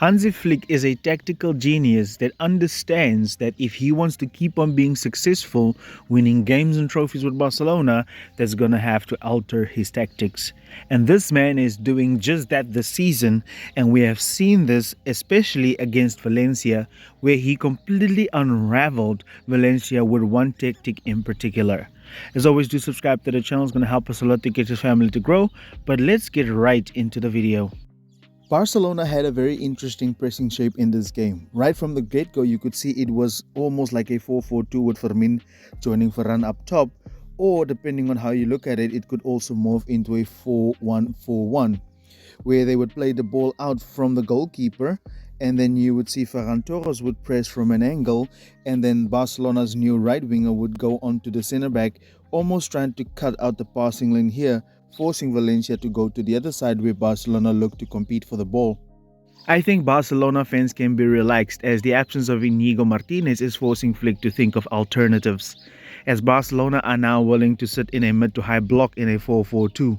Hansi Flick is a tactical genius that understands that if he wants to keep on being successful, winning games and trophies with Barcelona, that's going to have to alter his tactics. And this man is doing just that this season, and we have seen this especially against Valencia, where he completely unraveled Valencia with one tactic in particular. As always, do subscribe to the channel, it's going to help us a lot to get this family to grow. But let's get right into the video. Barcelona had a very interesting pressing shape in this game. Right from the get-go, you could see it was almost like a 4-4-2 with Fermin joining Varane up top, or depending on how you look at it, it could also morph into a 4-1-4-1, where they would play the ball out from the goalkeeper, and then you would see Ferran Torres would press from an angle, and then Barcelona's new right winger would go onto the center back, almost trying to cut out the passing lane here, forcing Valencia to go to the other side where Barcelona looked to compete for the ball. I think Barcelona fans can be relaxed as the absence of Inigo Martinez is forcing Flick to think of alternatives, as Barcelona are now willing to sit in a mid to high block in a 4-4-2.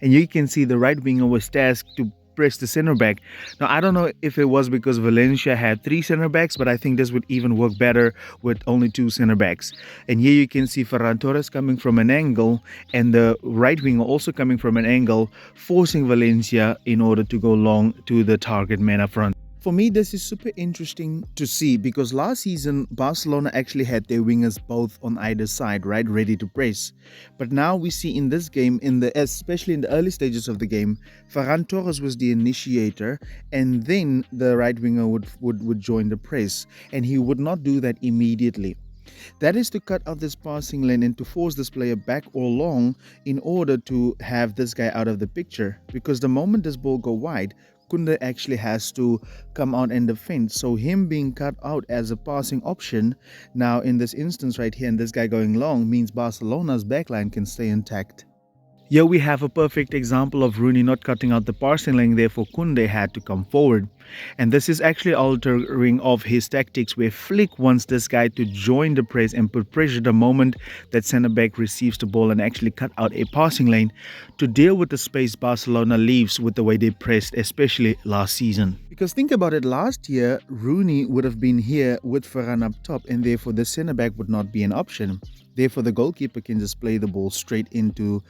And you can see the right winger was tasked to press the center back. Now, I don't know if it was because Valencia had 3 center backs, but I think this would even work better with only 2 center backs. And here you can see Ferran Torres coming from an angle and the right winger also coming from an angle, forcing Valencia in order to go long to the target man up front. For me, this is super interesting to see because last season, Barcelona actually had their wingers both on either side, right, ready to press. But now we see in this game, especially in the early stages of the game, Ferran Torres was the initiator, and then the right winger would join the press, and he would not do that immediately. That is to cut out this passing lane and to force this player back or long in order to have this guy out of the picture, because the moment this ball go wide, Kunde actually has to come out and defend. So him being cut out as a passing option now in this instance right here and this guy going long means Barcelona's backline can stay intact. Here we have a perfect example of Rooney not cutting out the passing lane, therefore Kunde had to come forward. And this is actually altering of his tactics where Flick wants this guy to join the press and put pressure the moment that centre back receives the ball and actually cut out a passing lane to deal with the space Barcelona leaves with the way they pressed, especially last season. Because think about it, last year Rooney would have been here with Varane up top and therefore the centre back would not be an option. Therefore, the goalkeeper can just play the ball straight into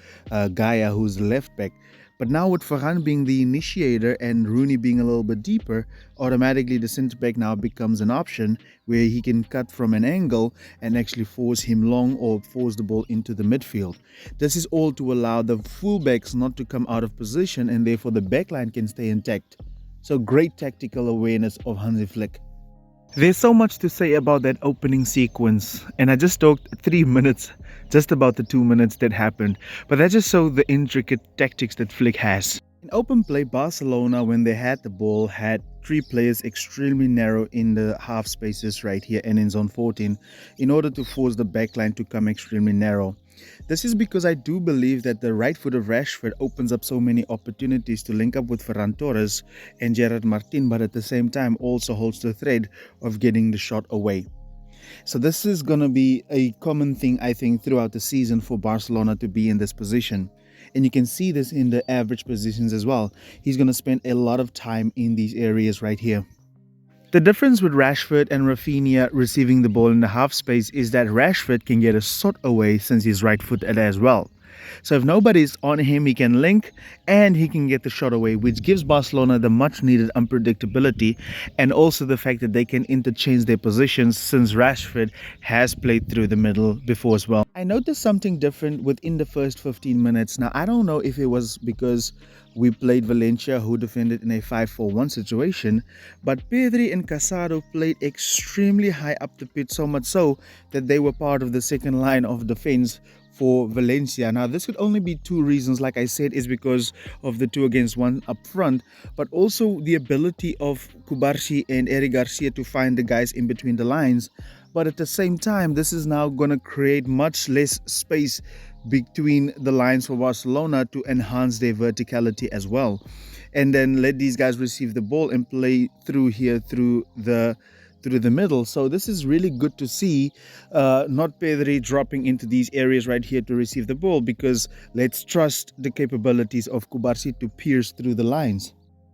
Gaia, who's the left back. But now with Varane being the initiator and Rooney being a little bit deeper, automatically the centre back now becomes an option where he can cut from an angle and actually force him long or force the ball into the midfield. This is all to allow the fullbacks not to come out of position and therefore the backline can stay intact. So great tactical awareness of Hansi Flick. There's so much to say about that opening sequence, and I just talked 3 minutes just about the 2 minutes that happened, but that just showed the intricate tactics that Flick has. In open play, Barcelona, when they had the ball, had 3 players extremely narrow in the half spaces right here and in zone 14 in order to force the backline to come extremely narrow. This is because I do believe that the right foot of Rashford opens up so many opportunities to link up with Ferran Torres and Gerard Martin, but at the same time also holds the thread of getting the shot away. So this is going to be a common thing, I think, throughout the season for Barcelona to be in this position. And you can see this in the average positions as well. He's going to spend a lot of time in these areas right here. The difference with Rashford and Rafinha receiving the ball in the half space is that Rashford can get a shot away since he's right-footed as well. So if nobody's on him, he can link and he can get the shot away, which gives Barcelona the much needed unpredictability and also the fact that they can interchange their positions since Rashford has played through the middle before as well. I noticed something different within the first 15 minutes. Now, I don't know if it was because we played Valencia, who defended in a 5-4-1 situation, but Pedri and Casado played extremely high up the pitch, so much so that they were part of the second line of defense for Valencia. Now, this could only be 2 reasons, like I said, is because of the 2 against 1 up front, but also the ability of Cubarsí and Eric Garcia to find the guys in between the lines. But at the same time, this is now going to create much less space between the lines for Barcelona to enhance their verticality as well, and then let these guys receive the ball and play through here through the middle. So this is really good to see, not Pedri dropping into these areas right here to receive the ball, because let's trust the capabilities of Cubarsí to pierce through the lines.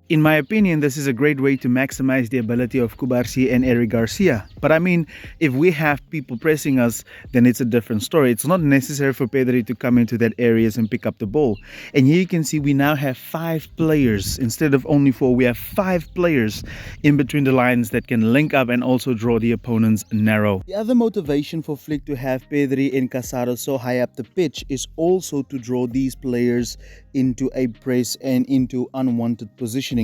In my opinion, this is a great way to maximize the ability of Kubarsi and Eric Garcia. But I mean, if we have people pressing us, then it's a different story. It's not necessary for Pedri to come into that areas and pick up the ball. And here you can see we now have 5 players instead of only 4. We have 5 players in between the lines that can link up and also draw the opponents narrow. The other motivation for Flick to have Pedri and Casado so high up the pitch is also to draw these players into a press and into unwanted positioning.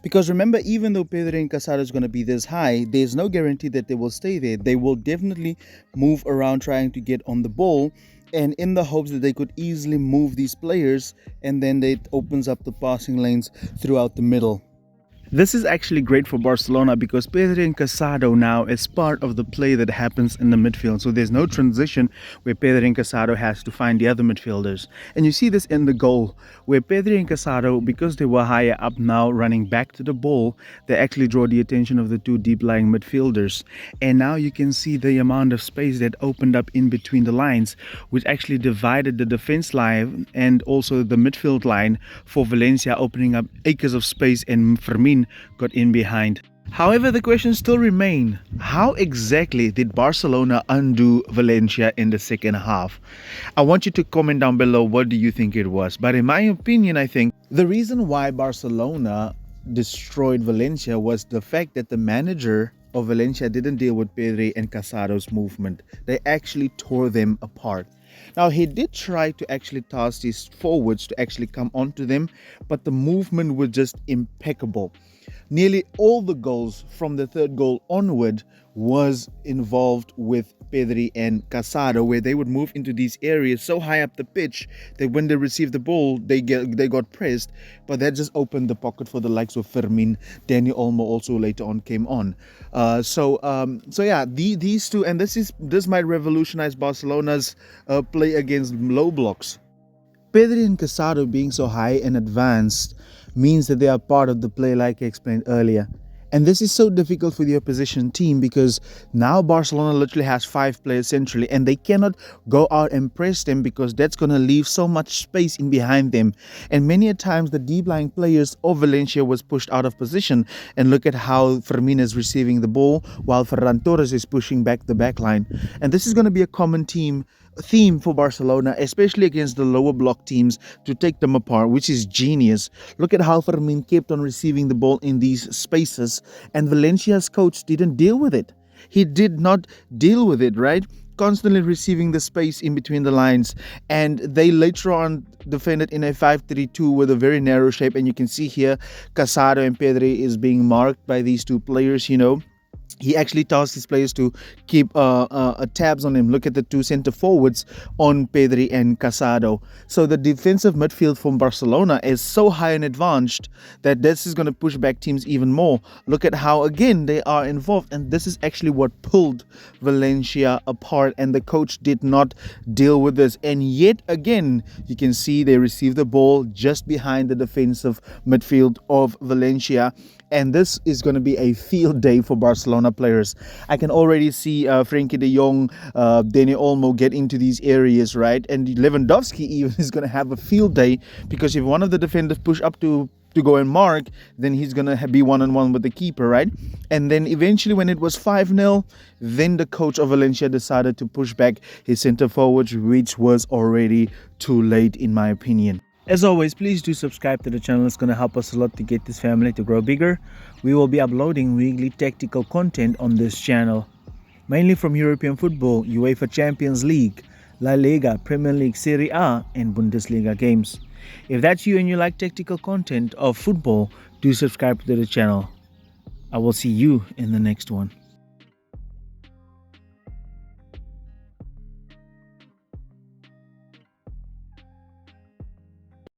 Because remember, even though Pedro and Casado is going to be this high, there's no guarantee that they will stay there. They will definitely move around trying to get on the ball, and in the hopes that they could easily move these players, and then it opens up the passing lanes throughout the middle. This is actually great for Barcelona because Pedri and Casado now is part of the play that happens in the midfield. So there's no transition where Pedri and Casado has to find the other midfielders. And you see this in the goal where Pedri and Casado, because they were higher up now running back to the ball, they actually draw the attention of the 2 deep-lying midfielders. And now you can see the amount of space that opened up in between the lines, which actually divided the defense line and also the midfield line for Valencia, opening up acres of space, and Fermin got in behind. However, the questions still remain. How exactly did Barcelona undo Valencia in the second half? I want you to comment down below, what do you think it was? But in my opinion, I think the reason why Barcelona destroyed Valencia was the fact that the manager of Valencia didn't deal with Pedri and Casado's movement. They actually tore them apart. Now, he did try to actually task these forwards to actually come onto them, but the movement was just impeccable. Nearly all the goals from the third goal onward was involved with Pedri and Casado, where they would move into these areas so high up the pitch that when they received the ball, they got pressed, but that just opened the pocket for the likes of Fermin. Dani Olmo also later on came on. So yeah, these two, and this might revolutionize Barcelona's play against low blocks. Pedri and Casado being so high and advanced means that they are part of the play, like I explained earlier. And this is so difficult for the opposition team because now Barcelona literally has 5 players centrally and they cannot go out and press them because that's going to leave so much space in behind them. And many a times the deep-lying players of Valencia was pushed out of position. And look at how Fermin is receiving the ball while Ferran Torres is pushing back the back line. And this is going to be a common theme for Barcelona, especially against the lower block teams, to take them apart, which is genius. Look at how Fermin kept on receiving the ball in these spaces, and Valencia's coach didn't deal with it. He did not deal with it, right? Constantly receiving the space in between the lines, and they later on defended in a 5-3-2 with a very narrow shape. And you can see here Casado and Pedri is being marked by these 2 players. He actually tasked his players to keep tabs on him. Look at the 2 center forwards on Pedri and Casado. So the defensive midfield from Barcelona is so high and advanced that this is going to push back teams even more. Look at how, again, they are involved. And this is actually what pulled Valencia apart. And the coach did not deal with this. And yet again, you can see they received the ball just behind the defensive midfield of Valencia. And this is going to be a field day for Barcelona players. I can already see Frenkie de Jong, Dani Olmo get into these areas, right? And Lewandowski even is going to have a field day because if one of the defenders push up to go and mark, then he's going to be one-on-one with the keeper, right? And then eventually when it was 5-0, then the coach of Valencia decided to push back his center forwards, which was already too late in my opinion. As always, please do subscribe to the channel. It's going to help us a lot to get this family to grow bigger. We will be uploading weekly tactical content on this channel, mainly from European football, UEFA Champions League, La Liga, Premier League, Serie A, and Bundesliga games. If that's you and you like tactical content of football, do subscribe to the channel. I will see you in the next one.